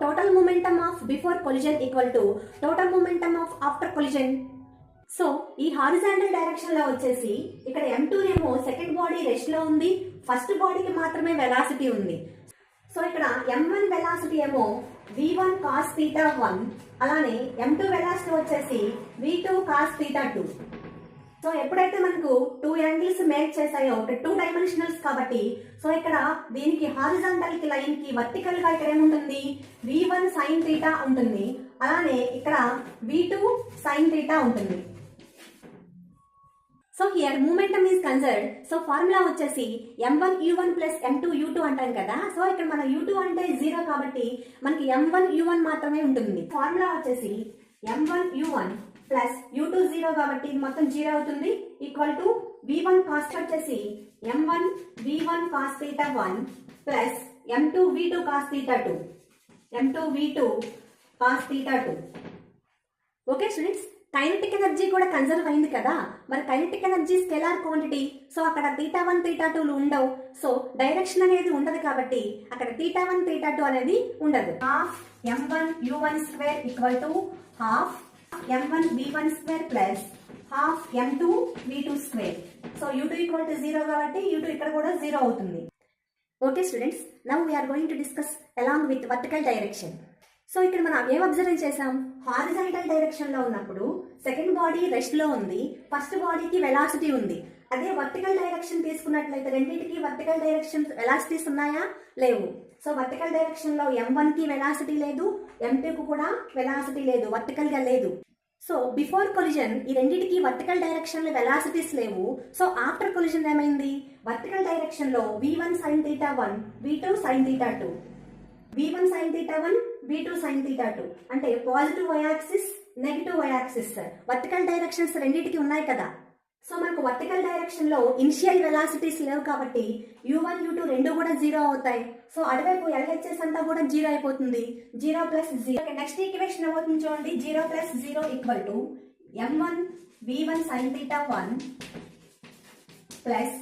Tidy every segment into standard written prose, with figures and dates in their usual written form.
total momentum of before collision equal to total momentum of after collision. So ఈ horizontal direction లో వచ్చేసి ఇక్కడ m2 ఏమో second body rest లో ఉంది, ఫస్ట్ బాడీకి మాత్రమే వెలాసిటీ ఉంది. సో ఇక్కడ m1 వెలాసిటీ ఏమో v1 cos theta 1, అలానే m2 వెలాసిటీ వచ్చేసి v2 cos theta 2. సో ఎప్పుడైతే మనకు టూ యాంగిల్స్ మేక్ చేసాయో ఇక్కడ 2 డైమెన్షనల్స్ కాబట్టి సో ఇక్కడ దీనికి హారిజాంటల్ కి లైన్ కి వర్టికల్ గా ఇక్కడ ఏముంటుంది v1 sin theta ఉంటుంది, అలానే ఇక్కడ v2 sin theta ఉంటుంది. So here momentum is concerned. So formula వచ్చేసి m1 u1 plus m2 u2 అంటాం కదా. సో ఇక్కడ మన u2 అంటే 0 కాబట్టి మనకి m1 u1 మాత్రమే ఉంటుంది. ఫార్ములా వచ్చేసి m1 u1 ప్లస్ u2 0 కాబట్టి మొత్తం 0 అవుతుంది, ఈక్వల్ టు v1 cos వచ్చేసి m1 v1 cos theta 1 plus m2 v2 cos theta 2, m2 v2 cos theta 2. Okay students, kinetic energy కూడా కన్సర్వ్ అయింది కదా. మరి kinetic energy scalar quantity, so అక్కడ θ1 θ2 ఉండవు, సో డైరెక్షన్ అనేది ఉండదు కాబట్టి అక్కడ θ1 θ2 అనేది ఉండదు. Half m1 u1 square equal to half m1 v1 square plus half m2 v2 square. So u2 equal to 0 కాబట్టి u2 ఇక్కడ కూడా 0 అవుతుంది. Okay students, now we're going to discuss along with vertical direction. So ఇక్కడ మనం ఏం observe చేసాం, horizontal direction లో ఉన్నప్పుడు సెకండ్ బాడీ రెస్ట్ లో ఉంది, ఫస్ట్ బాడీకి వెలాసిటీ ఉంది. అదే వర్టికల్ డైరెక్షన్ తీసుకున్నట్లయితే రెండింటికి వర్టికల్ డైరెక్షన్ వెలాసిటీస్ ఉన్నాయా, లేవు. సో వర్టికల్ డైరెక్షన్ లో m1 కి వెలాసిటీ లేదు, m2 కు కూడా వెలాసిటీ లేదు, వర్టికల్ గా లేదు. సో బిఫోర్ కొలిజన్ ఈ రెండింటికి వర్టికల్ డైరెక్షన్ లో వెలాసిటీస్ లేవు. సో ఆఫ్టర్ కొలిజన్ ఏమైంది, వర్టికల్ డైరెక్షన్ లో v1 sin theta 1 v2 sin theta 2, v1 sin theta 1 v2 sin theta 2 అంటే positive y axis negative y axis vertical directions రెండింటికి ఉన్నాయి కదా. సో మనకు వర్టికల్ డైరెక్షన్ లో ఇనిషియల్ వెలాసిటీస్ లేవు కాబట్టి u1 u2 రెండు కూడా 0 అవుతాయి. సో అటువైపు LHS అంతా కూడా 0 అయిపోతుంది, 0 ప్లస్ 0. నెక్స్ట్ ఈక్వేషన్ అవుతుంది చూడండి, 0 plus 0 equal to m1 v1 sin theta 1 plus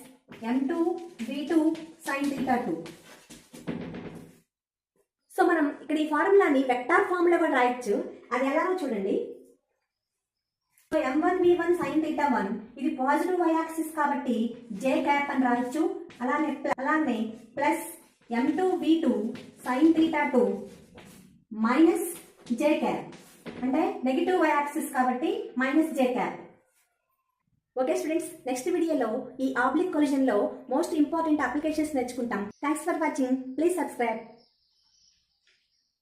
m2 v2 sin theta 2. So మనం ఇక్కడ ఈ ఫార్ములాని వెక్టార్ ఫామ్ లో కూడా రాయొచ్చు, అది ఎలాగో చూడండి. So m1 v1 sin theta 1 ఇది పాజిటివ్ y యాక్సిస్ కాబట్టి j క్యాప్ అని రాయొచ్చు, అలానే plus m2 v2 sin theta 2 minus j cap అంటే నెగటివ్ y యాక్సిస్ కాబట్టి minus j cap. Okay students, next వీడియోలో ఈ ఆబ్లిక్ కొలిజన్ లో మోస్ట్ ఇంపార్టెంట్ అప్లికేషన్స్ నేర్చుకుంటాం. Thanks for watching, please subscribe.